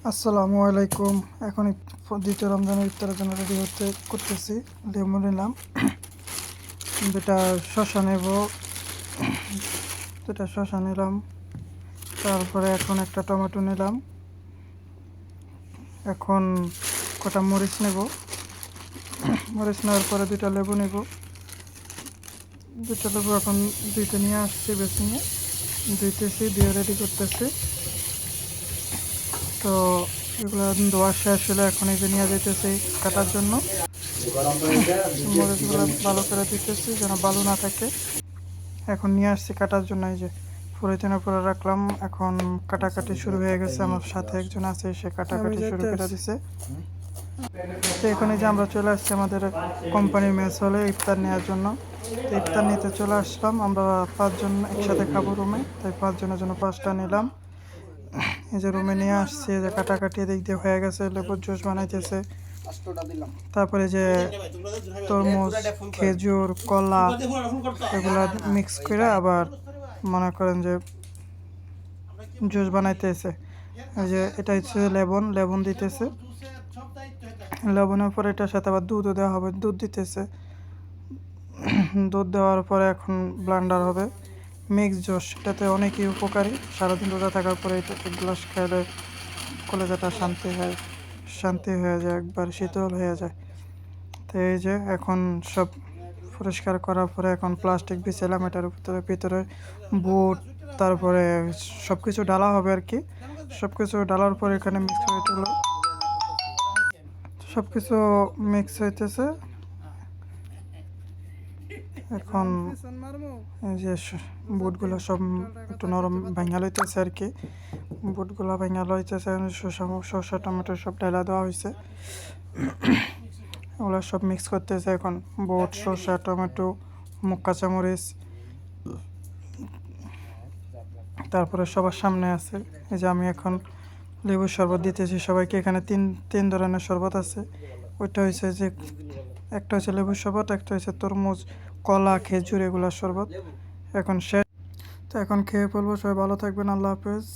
আসসালামু আলাইকুম। এখন দ্বিতীয় রমজানের ইফতারের জন্য রেডি করতেছি। লেবু নিলাম, দুটা শসা নেব, দুটা শসা নিলাম। তারপরে এখন একটা টমেটো নিলাম। এখন কটা মরিচ নেব। মরিচ নেওয়ার পরে দুটা লেবু নেব। দুটা লেবু এখন দুইটা নিয়ে আসছি, বেছে নিয়ে ধুইতেছি, দিয়ে রেডি করতেছি। তো এগুলো ধোয়া শেষ হলে এখন এই যে নিয়ে যাইতেছি কাটার জন্য। মরিচগুলো ভালো করে দিতেছি যেন বালু না থাকে। এখন নিয়ে আসছি কাটার জন্য, এই যে পলিথিনের উপরে রাখলাম। এখন কাটাকাটি শুরু হয়ে গেছে, আমার সাথে একজন আছে, সে কাটাকাটি শুরু করে দিছে। তো এখন এই যে আমরা চলে আসছি আমাদের কোম্পানির মেস হলে ইফতার নেওয়ার জন্য। তো ইফতার নিতে চলে আসলাম, আমরা 5 জন একসাথে খাবো রুমে, তাই 5 জনের জন্য 5টা নিলাম। এই যে রুমে নিয়ে আসছে, যে কাটাকাটি এদিক দিয়ে হয়ে গেছে, লেবুর জুস বানাইতেছে। তারপরে যে তরমুজ, খেজুর, কলা এগুলা মিক্স করে আবার মনে করেন যে জুস বানাইতেছে। এই যে এটা হচ্ছে লেবন দিতেছে। লবণের পরে এটার সাথে আবার দুধও দেওয়া হবে, দুধ দিতেছে। দুধ দেওয়ার পরে এখন ব্লেন্ডার হবে মিক্স জুস। এটাতে অনেকই উপকারী, সারাদিন রোজা থাকার পরে এটা এক গ্লাস খেলে কলেজাটা শান্তি হয়ে যায়, একবার শীতল হয়ে যায়। তো এই যে এখন সব পরিষ্কার করার পরে এখন প্লাস্টিক বিছালাম, এটার ভিতরে বুট, তারপরে সব কিছু ডালা হবে আর কি। সব কিছু ডালার পরে এখানে মিক্স হয়ে সব কিছু মিক্স হইতেছে। এখন এই যে বুটগুলো সব একটু নরম ভাঙা লইতেছে আর কি। বুটগুলো ভাঙা লইতেছে, শসা টমেটো সব ঢেলা দেওয়া হয়েছে। ওগুলো সব মিক্স করতেছে এখন, বুট, শসা, টমেটো, কাঁচামরিচ। তারপরে সবার সামনে আছে এই যে আমি এখন লেবুর শরবত দিতেছি সবাইকে। এখানে তিন ধরনের শরবত আছে। ওইটা হয়েছে যে একটা হচ্ছে লেবুর শরবত, একটা হচ্ছে তরমুজ, কলা, খেজুর এগুলার শরবত। এখন শেষ। তো এখন খেয়ে ফেলবো। সবাই ভালো থাকবেন, আল্লাহ হাফেজ।